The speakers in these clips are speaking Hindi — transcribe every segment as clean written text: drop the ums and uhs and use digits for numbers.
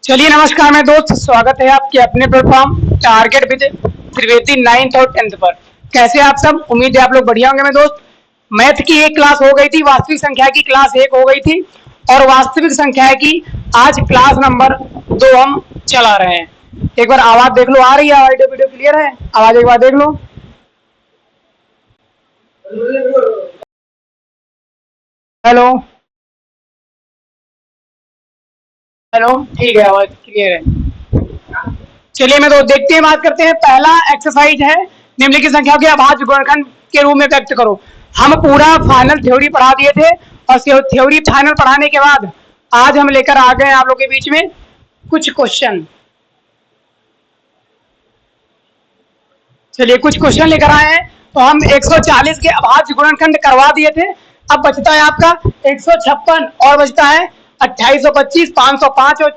चलिए नमस्कार मैं दोस्त, स्वागत है आपके अपने platform target with Trivedi 9th और 10th पर। कैसे आप सब? उम्मीद है आप लोग बढ़िया होंगे। मैं दोस्त, मैथ की एक क्लास हो गई थी, वास्तविक संख्या की क्लास 1 हो गई थी और वास्तविक संख्या की आज क्लास नंबर 2 हम चला रहे हैं। एक बार आवाज देख लो, आ रही है? ऑडियो वीडियो क्लियर है? आवाज एक बार देख लो। हेलो हेलो, ठीक है, आवाज क्लियर है। चलिए मैं तो देखते हैं, बात करते हैं। पहला एक्सरसाइज है निम्नलिखित संख्या के अभाज्य गुणनखंड के रूप में व्यक्त करो। हम पूरा फाइनल थ्योरी पढ़ा दिए थे और थ्योरी फाइनल पढ़ाने के बाद आज हम लेकर आ गए आप लोगों के बीच में कुछ क्वेश्चन। चलिए कुछ क्वेश्चन लेकर आए हैं। तो हम 140 के अभाज्य गुणनखंड करवा दिए थे। अब बचता है आपका 156 और बचता है 2825, 505 और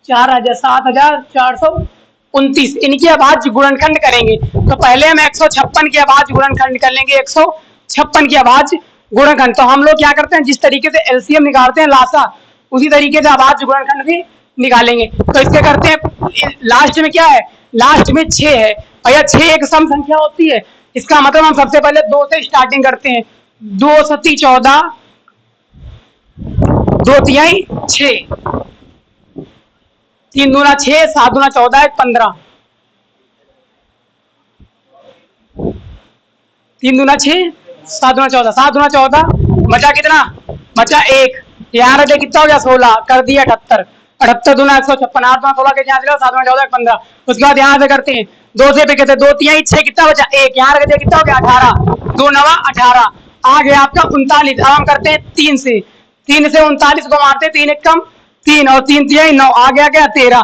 7429। इनके अभाज्य गुणनखंड करेंगे। तो पहले हम 156 के अभाज्य गुणनखंड कर लेंगे। 156 के अभाज्य गुणनखंड तो हम लोग क्या करते हैं, जिस तरीके से एलसीएम निकालते हैं लासा, उसी तरीके से अभाज्य गुणनखंड भी निकालेंगे। तो इसके करते हैं, लास्ट में क्या है? लास्ट में 6 है और यह 6 एक सम संख्या होती है। इसका मतलब हम सबसे पहले 2 से स्टार्टिंग करते हैं। 2 सती 14, 2 तिहाई 6, 3 दूना 6, 7 दूना 14, 15, 3 दूना 6, 7 दूना 14, 7 दूना 14, बचा कितना? बचा 1। यहाँ रखे कितना हो गया? 16, कर दिया 78, 78 दूना 156, 8 दूना 16 के 7 दूना 14, 15। उसके बाद यहाँ से करते हैं 2 से पे कहते 2 तिहाई 6, कितना बचा? 1। यहाँ रख दिया, कितना हो गया? 18, 2 नवा 18, आ गया आपका 39। अब हम करते हैं 3 से 39 को मारते हैं, 3 एक कम 3 और 3 तिहाई 9, आ गया क्या? 13।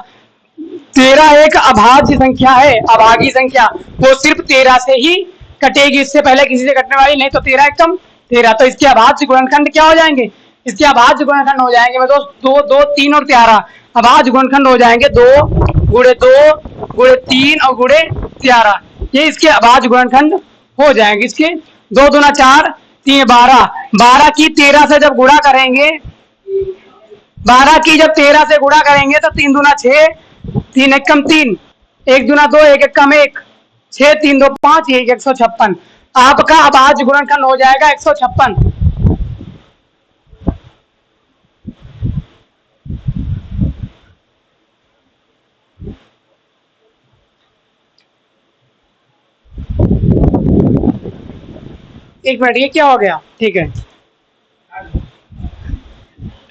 13 एक अभाज्य संख्या है, अभागी संख्या, वो सिर्फ 13 से ही कटेगी, इससे पहले किसी से कटने वाली नहीं। तो 13 एक कम 13, तो इसके अभाज्य गुणनखंड क्या हो जाएंगे? इसके अभाज्य गुणनखंड हो जाएंगे मैं दोस्त 2, 2, 3 और 13 अभाज्य गुणनखंड हो जाएंगे 2 गुणे 2 गुणे 3 और गुणे 13। ये इसके अभाज्य गुणनखंड हो जाएंगे। इसके 2 दूना 4, 3 12, 12 की 13 से जब गुणा करेंगे, 12 की जब 13 से गुणा करेंगे तो 3 दूना 6, 3 एक कम 3, 1 दूना 2, 1 एक कम 1, 6 3 2 5, 1 156। आपका अभाज्य गुणनखंड हो जाएगा 156। एक मिनट, ये क्या हो गया? ठीक है,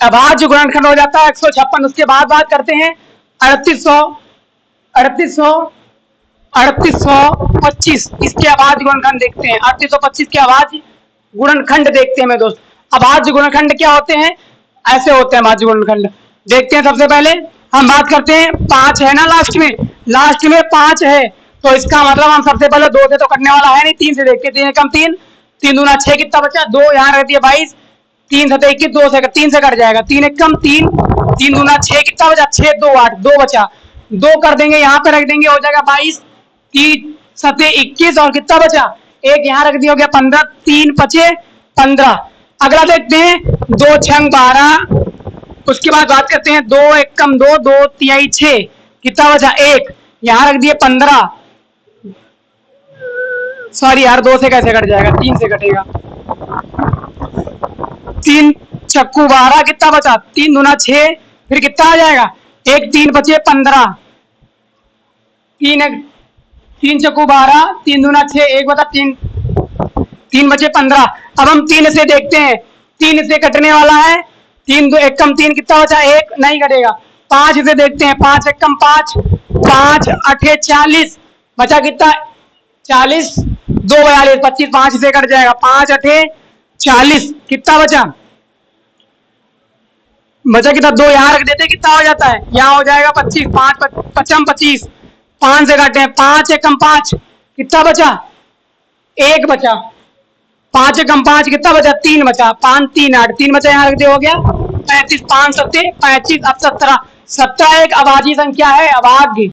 अभाज्य गुणनखंड हो जाता है 156। उसके बाद बात करते हैं 3825। इसके अभाज्य गुणनखंड देखते हैं। 3825 के अभाज्य गुणनखंड देखते हैं मैं दोस्त। अभाज्य गुणनखंड क्या होते हैं? ऐसे होते हैं अभाज्य गुणनखंड। देखते हैं, सबसे पहले हम बात करते हैं 5 है ना, लास्ट में 5 है, तो इसका मतलब हम सबसे पहले 2 से तो कटने वाला है नहीं, 3 से देखते हैं। 3 कम 3, 3 दूना 6, कितना बचा? 2, यहाँ रख दिया 22, 3 7 21, 2 से 3 से कट जाएगा। 3 एक कम 3, 3 दूना 6, कितना बचा? 6 2 8, 2 बचा, 2 कर देंगे, यहाँ पे रख देंगे, हो जाएगा 22, 3 7 21 और कितना बचा? 1 यहाँ रख दिया, हो गया 15, 3 बचे 15। अगला देखते हैं 2 6 12। उसके बाद बात करते हैं 2 एक कम 2, 2 तिहाई 6, कितना बचा? 1, यहाँ रख दिए 15। सॉरी यार, 2 से कैसे कट जाएगा? 3 से कटेगा। 3 चक्कू 12, कितना बचा? 3 दूना 6, फिर कितना आ जाएगा? 1 3 बचे 15, 3 चक्कू 12, 3 दूना 6, 1 बता 3, 3 बचे 15। अब हम 3 से देखते हैं, 3 से कटने वाला है। 3 2 एक कम 3, कितना बचा? 1, नहीं कटेगा। 5 से देखते हैं, 5 एक कम 5, 5 8 40, बचा कितना? 40, 2 42, 25, 5 से कट जाएगा। 5 8 40, कितना बचा? बचा कितना? 2 यहाँ रख देते, कितना हो जाता है? यहाँ हो जाएगा 25, 5 55 25, 5 से काटे हैं, 5 एक कम 5, कितना बचा? 1 बचा। 5 एक कम 5, कितना बचा? 3 बचा। 5 3 8, 3 बचा, यहाँ रख दिया, हो गया 35, 5 7 25। अब 17, 17 एक अभाज्य संख्या है, अभाज्य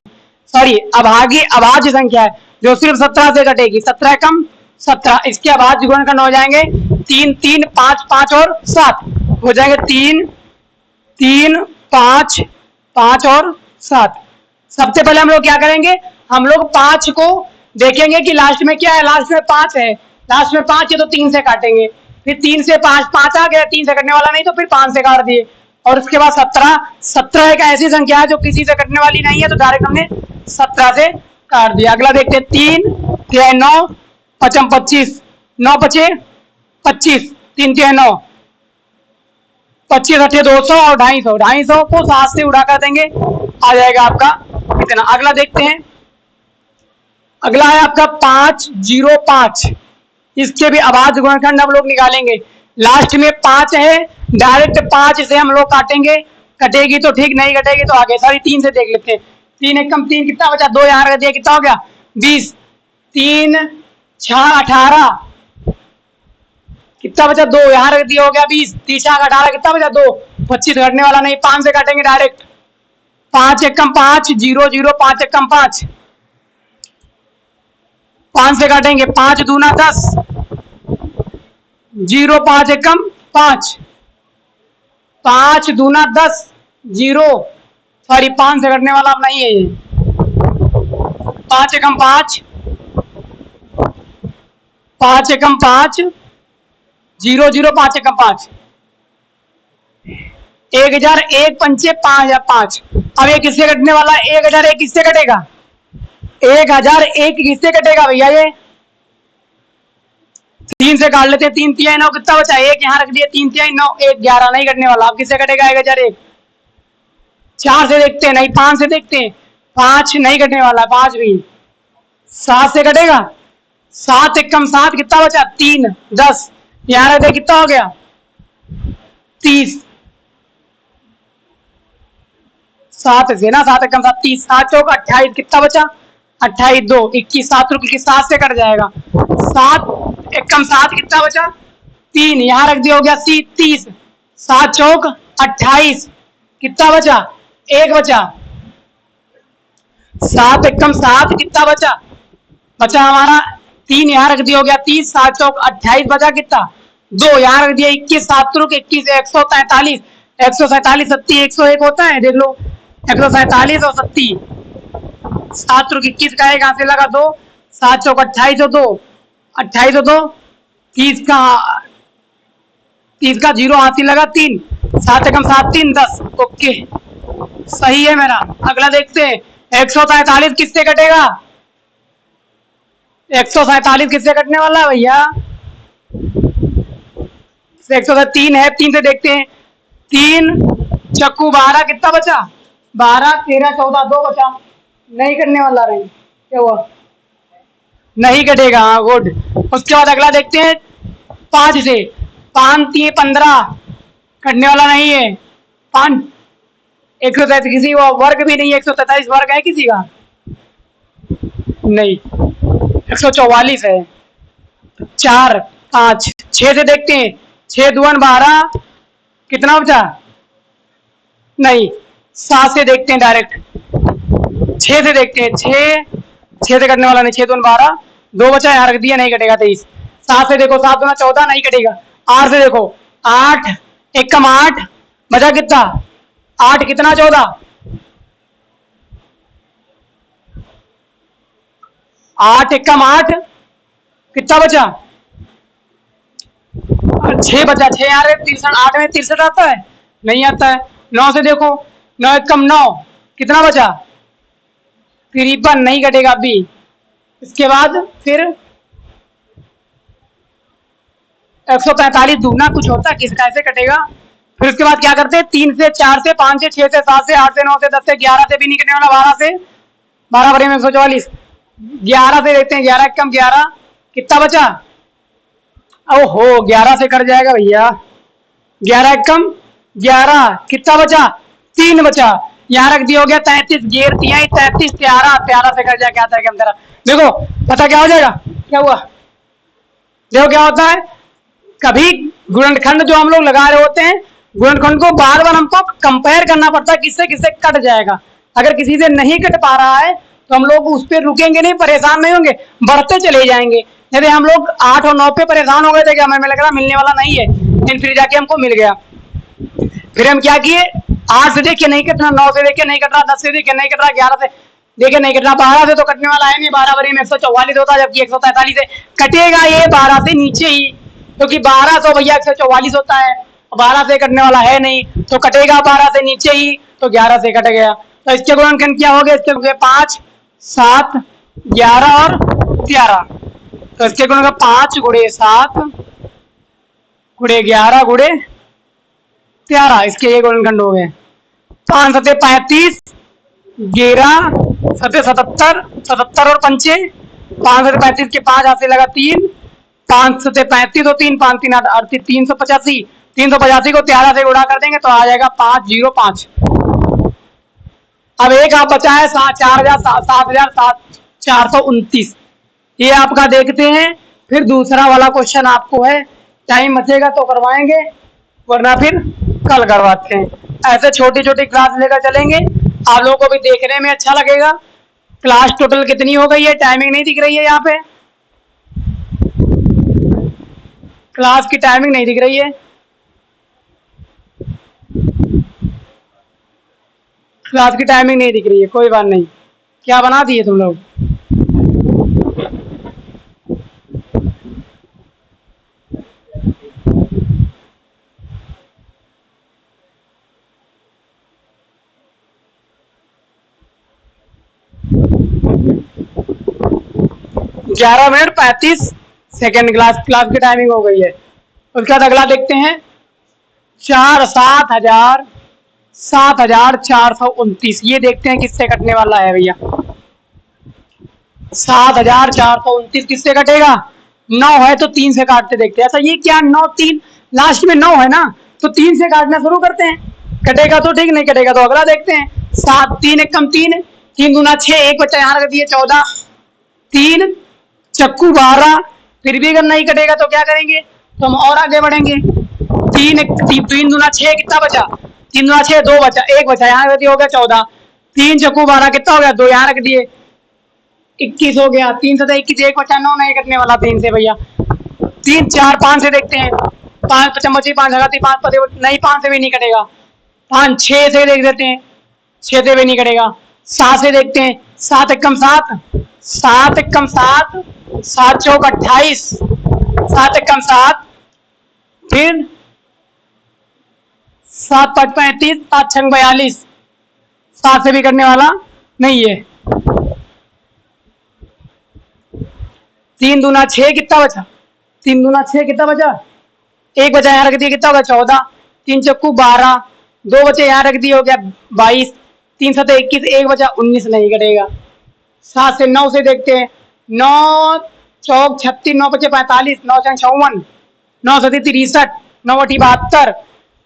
संख्या है जो सिर्फ 17 से कटेगी। 17 कम 17, इसके अभाज्य गुणनखंड हो जाएंगे 3 3 5 5 और 7, हो जाएंगे 3 3 5 5 और 7। सबसे पहले हम लोग क्या करेंगे, हम लोग 5 को देखेंगे कि लास्ट में क्या है, लास्ट में 5 है, लास्ट में 5 है तो 3 से काटेंगे, फिर 3 से 5, 5 आ गया, 3 से कटने वाला नहीं तो फिर 5 से काट दिए, और उसके बाद 17, 17 एक ऐसी संख्या है जो किसी से कटने वाली नहीं है तो डायरेक्ट हमने 17 से काट दिया। अगला देखते हैं 3 3 9 5 25, 9 5 25, 3 3 9, 25 8 200 और 250, 250 को 7 से उड़ा कर देंगे, आ जाएगा आपका कितना। अगला देखते हैं, अगला है आपका 505, इसके भी आवाज गुणनखंड हम लोग निकालेंगे। लास्ट में 5 है, डायरेक्ट 5 से हम लोग काटेंगे, कटेगी तो ठीक, नहीं कटेगी तो आगे। सॉरी 3 से देख लेते हैं, 3 एक कम 3, कितना बचा, 2 यहाँ रख दिया, कितना हो गया 20, 3 6 18, कितना बचा 2 यहाँ रख दिया, हो गया 20, 3 6 18, कितना बचा 2, 25 घटने वाला नहीं, 5 से काटेंगे डायरेक्ट, 5 एक कम 5 0 0, 5 एक कम 5, 5 से काटेंगे, 5 दूना 10 0, 5 एक कम 5, 5 दूना 10 0, सॉरी 5 से कटने वाला अब नहीं है ये, 5 एकम 5, 5 एकम 5 0 0, 5 एकम 5, 1000, 1 पंचे 5005। अब ये किससे कटने वाला, 1001 किससे कटेगा, 1001 किससे कटेगा भैया, ये 3 से काट लेते हैं, 3 3 9, कितना बचा, 1 यहाँ रख दिया, 3 3 9 1 11, नहीं कटने वाला। अब किससे कटेगा 1001, 4 से देखते हैं, नहीं 5 से देखते हैं, 5 नहीं कटने वाला, 5 भी, 7 से कटेगा, 7 एक कम 7, कितना बचा 3 10, यहाँ रख दे, कितना हो गया 30, 7 से ना, 7 एक कम 7 30, 7 चौक 28, कितना बचा 28 2 21, 7 रुक 7 से कट जाएगा, 7 एक कम 7, कितना बचा 3, यहाँ रख दिया, हो गया 30, 7 चौक 28, कितना बचा 1 बचा, 7 एक कम 7, कितना बचा, बचा हमारा 3, यहाँ रख दिया, हो गया 30, 7 चौक 28, बचा कितना 2, यहाँ रख दिया 21, 7 रुक 21, 143, 147 70 101 होता है, देख लो 147 और 70, 7 रुक 21 का एक हाथ से लगा 2, 7 चौक 28 और 2, 28 और 2 30 का 0 हाथ से लगा 3, 7 एकम 7 3 10, ओके सही है मेरा। अगला देखते हैं, 147 किससे कटेगा, 147 किससे कटने वाला है भैया, 103 है, 3 से देखते हैं, 3 चक्कू 12, कितना बचा 12 13 14, 2 बचा, नहीं कटने वाला, रही क्या हुआ, नहीं कटेगा, हाँ गुड। उसके बाद अगला देखते हैं 5 से, 5 3 15, कटने वाला नहीं है, 5 143, किसी वर्ग भी नहीं है, 143 वर्ग है किसी का नहीं, 144 है, 4 5 6 से देखते हैं, 6 दून 12, कितना बचा नहीं, 7 से देखते हैं डायरेक्ट, 6 से देखते हैं, 6 से कटने वाला नहीं, 6 दून 12, 2 बचा यहाँ रख दिया, नहीं कटेगा 23, 7 से देखो, 7 दूना 14, नहीं कटेगा, 8 से देखो, 8 एक कम 8, बचा कितना 8, कितना 14, 8 एक कम 8, कितना बचा 6 बचा, 6 यहाँ 63, 8 में 63 आता है, नहीं आता है। 9 से देखो, 9 एक कम 9, कितना बचा 53, नहीं कटेगा अभी। इसके बाद फिर 143 दूना कुछ होता है, किसका ऐसे कटेगा। फिर उसके बाद क्या करते हैं, 3 से 4 से 5 से 6 से 7 से 8 से 9 से 10 से 11 से भी नहीं कटने वाला, 12 से 12 बड़े में 144, 11 से देखते हैं, 11 कम 11, कितना बचा, ओहो 11 से कट जाएगा भैया, 11 कम 11, कितना बचा 3 बचा, यहाँ रख दिया, हो गया 33, गेर दिया 33, 13 से कट जाए, क्या था क्या, देखो पता क्या हो जाएगा, क्या हुआ, देखो क्या होता है, कभी गुणनखंड जो हम लोग लगा रहे होते हैं, गुणनखंड को बार बार हमको कंपेयर करना पड़ता है, किससे किससे कट जाएगा। अगर किसी से नहीं कट पा रहा है तो हम लोग उस पर रुकेंगे नहीं, परेशान नहीं होंगे, बढ़ते चले जाएंगे। यदि हम लोग 8 और 9 पे परेशान हो गए थे कि हमें लग रहा मिलने वाला नहीं है, लेकिन फिर जाके हमको मिल गया। फिर हम क्या किए, 8 से देखिए नहीं कट रहा, 9 से देखिए नहीं कट रहा, 10 से देखिए नहीं कट रहा, 11 से देखिए नहीं कट रहा, 12 से तो कटने वाला है नहीं, 12 बरी में 144 होता है, जबकि 143 से कटेगा ये 12 से नीचे ही, क्योंकि 1200 भैया 144 होता है, 12 से कटने वाला है नहीं, तो कटेगा 12 से नीचे ही, तो 11 से कट गया। तो इसके गुणनखंड क्या हो गया, इसके हो गए 5, 7, 11 और 13। तो इसके गुणनखंड 5 गुणे 7 गुणे 11 गुणे 13, इसके ये गुणनखंड हो गए। 5 सते 35, 11 सते 77, 77 और पंचे 5 सते 35 के 5 हाथ से लगा 3, 5 सते 35 और 3, 5 3 8 38, 385, 385 को 13 से गुणा कर देंगे तो आ जाएगा 505। अब एक आप बचा है 4,429, ये आपका देखते हैं। फिर दूसरा वाला क्वेश्चन आपको है, टाइम बचेगा तो करवाएंगे, वरना फिर कल करवाते हैं। ऐसे छोटी छोटी क्लास लेकर चलेंगे, आप लोगों को भी देखने में अच्छा लगेगा। क्लास टोटल कितनी हो गई है, टाइमिंग नहीं दिख रही है यहाँ पे, क्लास की टाइमिंग नहीं दिख रही है, क्लास की टाइमिंग नहीं दिख रही है, कोई बात नहीं। क्या बना दिए तुम लोग, ग्यारह मिनट 35 सेकेंड क्लास की टाइमिंग हो गई है। उसके बाद अगला देखते हैं, 7,429, ये देखते हैं किससे कटने वाला है भैया। 7,429 किससे कटेगा, 9 है तो 3 से काटते देखते हैं। अच्छा ये क्या 9 3 लास्ट में 9 है ना, तो 3 से काटना शुरू करते हैं, कटेगा तो ठीक, नहीं कटेगा तो अगला देखते हैं। 7 3 1 कम 3, 3 दूना 6, एक बच्चा यहाँ रख दिए 14, 3 चक्कू 12, फिर भी अगर नहीं कटेगा तो क्या करेंगे, तो हम और आगे बढ़ेंगे। 3 दूना 6 कितना बचा, 3 दूना 6 2 बचा, एक बचा यहाँ रख दिया, हो गया 14, 3 चक्कू 12 कितना हो गया, 2 यहाँ रख दिए 21 हो गया, 3 से 21, एक बचा 9 नहीं कटने वाला 3 से भैया। 3 4 5 से देखते हैं, 5 चम्मची 5 लगाती 5 पते नहीं, 5 से भी नहीं कटेगा। 5 6 से देख देते हैं, 6 से भी नहीं कटेगा। 7 से देखते हैं, 7 एक कम 7, 7 एक कम 7, 7 चौक 28, 7 एक कम 7, फिर 7 5 35, 7 6 42, 7 से भी करने वाला नहीं है। 3 दूना 6 कितना बचा, 3 दूना 6 कितना बचा, एक बचा यहाँ रख दिया कितना होगा 14, 3 चक्कू 12, 2 बचे यहाँ रख दिए हो गया 22, 3 7 21, एक बचा 19 नहीं कटेगा। 7 से 9 से देखते हैं, 9 चौक 36, 9 बचे 45, 9 चौक 54, 9 सती 63, 9 अठी 72,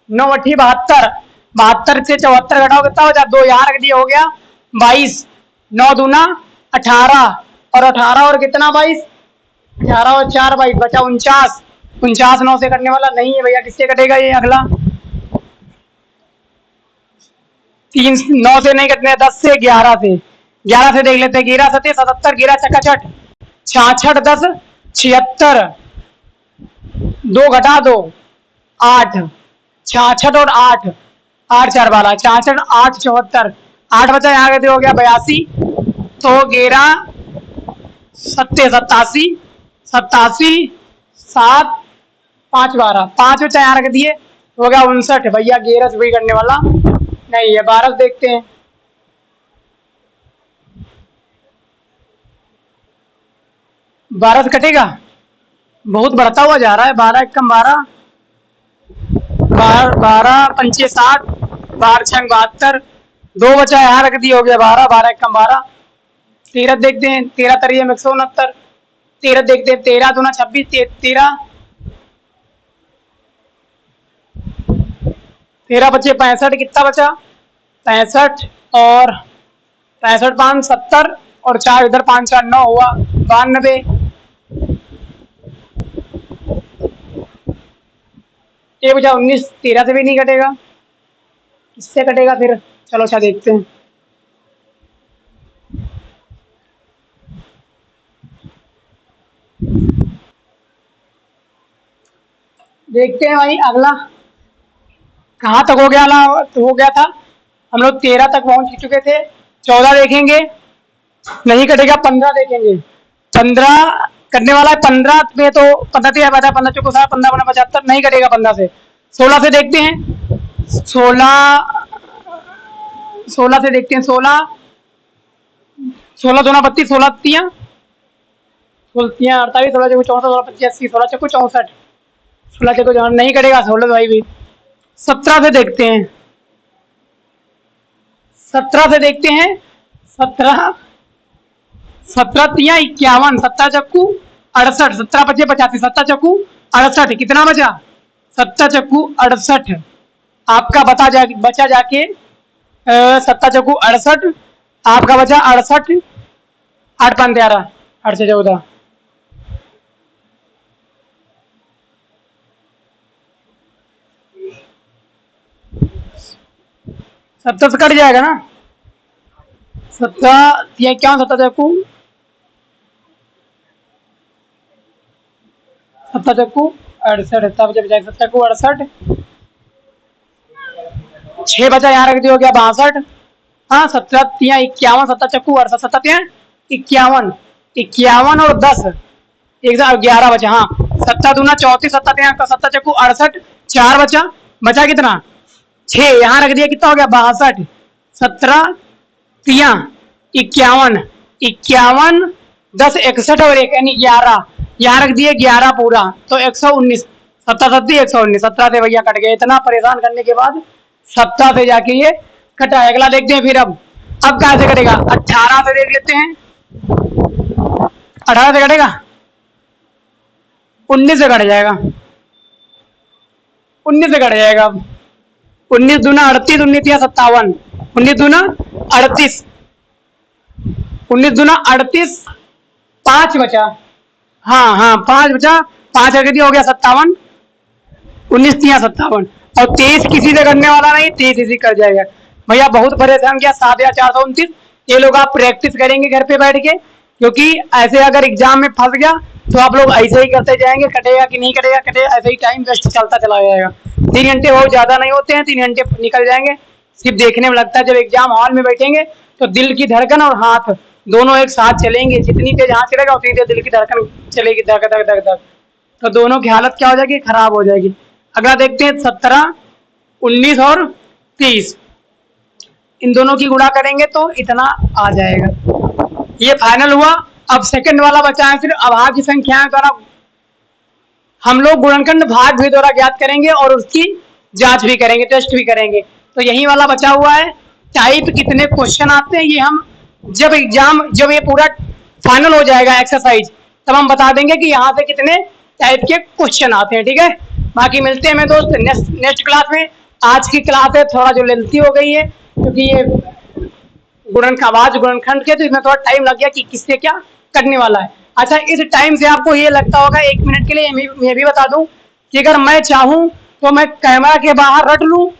9 अठी 72, 72 से 74 घटाओ कितना बचा, 2 यहाँ रख दिया हो गया 22, 9 दूना 18 और 18 और कितना 22, 18 और 4 22, बचा 49, 49 9 से कटने वाला नहीं है भैया, किससे कटेगा ये अगला, 3 9 से नहीं कटने, 10 से 11 से, 11 से देख लेते हैं, 11 सत्य 77, 11 चकाचट 66, 10 76, 2 घटा 2 8, 66 और 8, 8 4 12, 66 8 74, 8 बचा यहाँ कहते हो गया 82, तो 11 सत्य 87, 87 7 5 12, 5 बचा यहाँ रख दिए हो गया 59 भैया, 11 से वही करने वाला नहीं है। 12 देखते हैं, 12 से कटेगा, बहुत बढ़ता हुआ जा रहा है, 12 एक कम 12, 12 पंचे 60, 12 छंग 72, 2 बचा यहाँ रख दिया हो गया 12, 12 एक कम 12, 13 देखते हैं, 13 तरीय में 169, 13 देखते हैं, 13 दूना 26, 13 13 बचे 65, कितना बचा 65 और 65 5 70 और 4 इधर 5 4 9 हुआ 92, ये बचा 19, 13 से भी नहीं कटेगा, किससे कटेगा फिर, चलो अच्छा देखते हैं। देखते हैं भाई अगला, कहाँ तक हो गया ना, तो हो गया था हम लोग 13 तक पहुंच चुके थे। 14 देखेंगे, नहीं कटेगा। 15 देखेंगे, 15 कटने वाला है। 15 में तो 15 बचा, 15 चौको 60, 15 बना 75, नहीं कटेगा 15 से। 16 से देखते हैं, 16 से देखते हैं। 16 16 दूना 32, 16 तियां 48, 16 चौको 64, 16 25 80, 16 चौको 64, 16 चौको 64, नहीं कटेगा 16 भाई भी। 17 से देखते हैं, 17 से देखते हैं। 17 17 तियां 51, 17 चक्कू 68, 17 25 85, 17 चक्कू 68, कितना बचा? 17 चक्कू 68 आपका बचा जाके 17 चक्कू 68 आपका बचा 68, 8 5 11, 8 से 14, 70 से कट जाएगा ना। 17 क्या 17 चक्कू 68, तब जब जाएगा 17 चक्कू 68, 6 बचा यहाँ रख दिया, हो गया 62। हाँ 17 तियां 51, 17 चक्कू 68, 17 तियां 51, 51 और 10 एक 11 बचा। हाँ 17 दूना 34, 17 तियां 17 चक्कू 68, 4 बचा। बचा कितना? 6 यहाँ रख दिया, कितना हो गया? 62, 17 तियां 51, 51 10 61 और 1 यानी 11, यहाँ रख दिए 11 पूरा, तो 119, 17 सत्ती 119, 17 से भैया कट गए। इतना परेशान करने के बाद 17 से जाके ये कटा है। अगला देखते हैं फिर। अब कहां से कटेगा? 18 से देख लेते हैं। 18 से कटेगा, 19 से कट जाएगा, 19 से कट जाएगा। 19 दूना 38, 19 या 57, 19 दूना 38, 19 दूना 38, 5 बचा। हाँ हाँ 5 बचा, 5 अगर हो गया 57, 19 तिया 57 और 23 किसी से करने वाला नहीं, 23 इसी कर जाएगा। भैया बहुत परेशान किया। 7 या 429 ये लोग आप प्रैक्टिस करेंगे घर पे बैठ के, क्योंकि ऐसे अगर एग्जाम में फंस गया तो आप लोग ऐसे ही करते जाएंगे, कटेगा कि नहीं कटेगा, कटेगा, ऐसे ही टाइम वेस्ट चलता चला जाएगा। 3 घंटे बहुत ज्यादा नहीं होते हैं, 3 घंटे निकल जाएंगे सिर्फ देखने में लगता है। जब एग्जाम हॉल में बैठेंगे तो दिल की धड़कन और हाथ दोनों एक साथ चलेंगे। जितनी तेज हाथ चलेगा उतनी तेज दिल की धड़कन चलेगी, धक धक धक धक, तो दोनों की हालत क्या हो जाएगी? खराब हो जाएगी। अगला देखते हैं 17, 19 और 30, इन दोनों की गुणा करेंगे तो इतना आ जाएगा। ये फाइनल हुआ। अब सेकंड वाला बचा है, फिर अभाज्य संख्याओं द्वारा हम लोग गुणनखंड भाग भी द्वारा ज्ञात करेंगे और उसकी जांच भी करेंगे, टेस्ट भी करेंगे। तो यही वाला बचा हुआ है। टाइप कितने क्वेश्चन आते हैं ये हम जब ये पूरा फाइनल हो जाएगा एक्सरसाइज, तब हम बता देंगे कि यहाँ से कितने टाइप के क्वेश्चन आते हैं। ठीक है, बाकी मिलते हैं मैं दोस्त नेक्स्ट क्लास में। आज की क्लास है थोड़ा जो लेंथी हो गई है, क्योंकि ये गुणनखंड के, तो इसमें थोड़ा टाइम लग गया कि किससे क्या करने वाला है। अच्छा, इस टाइम से आपको ये लगता होगा, 1 मिनट के लिए मैं भी बता दूं कि अगर मैं चाहूं तो मैं कैमरा के बाहर रट लूं,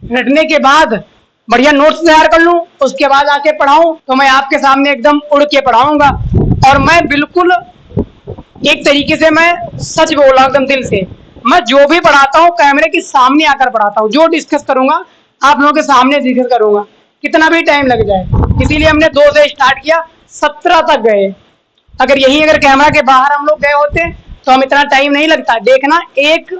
रटने के बाद बढ़िया नोट्स तैयार कर लूं, उसके बाद आके पढ़ाऊं, तो मैं आपके सामने एकदम उड़ के पढ़ाऊंगा। और मैं बिल्कुल एक तरीके से मैं सच बोल रहा हूं एकदम दिल से। मैं जो भी पढ़ाता हूँ कैमरे के सामने आकर पढ़ाता हूँ, जो डिस्कस करूंगा आप लोगों के सामने डिस्कस करूंगा, कितना भी टाइम लग जाए। इसीलिए हमने 2 से स्टार्ट किया, 17 तक गए। अगर कैमरा के बाहर हम लोग गए होते तो हम इतना टाइम नहीं लगता। देखना, एक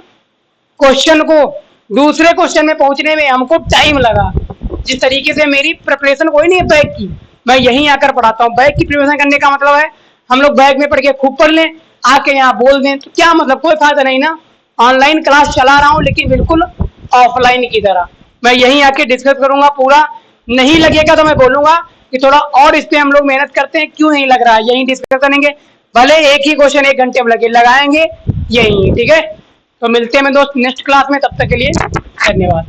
क्वेश्चन को दूसरे क्वेश्चन में पहुंचने में हमको टाइम लगा। जिस तरीके से मेरी प्रिपरेशन कोई नहीं है बैग की, मैं यहीं आकर पढ़ाता हूँ। बैग की प्रिपरेशन करने का मतलब है हम लोग बैग में पढ़ के खूब पढ़ लें, आके यहाँ बोल दें, तो क्या मतलब? कोई फायदा नहीं ना। ऑनलाइन क्लास चला रहा हूँ लेकिन बिल्कुल ऑफलाइन की तरह। मैं यहीं आके डिस्कस करूंगा पूरा। नहीं लगेगा तो मैं बोलूंगा कि थोड़ा और इस पे हम लोग मेहनत करते हैं, क्यों नहीं लग रहा है, यहीं डिस्कस करेंगे। भले एक ही क्वेश्चन 1 घंटे में लगाएंगे यहीं। ठीक है, तो मिलते हैं मैं दोस्त नेक्स्ट क्लास में, तब तक के लिए धन्यवाद।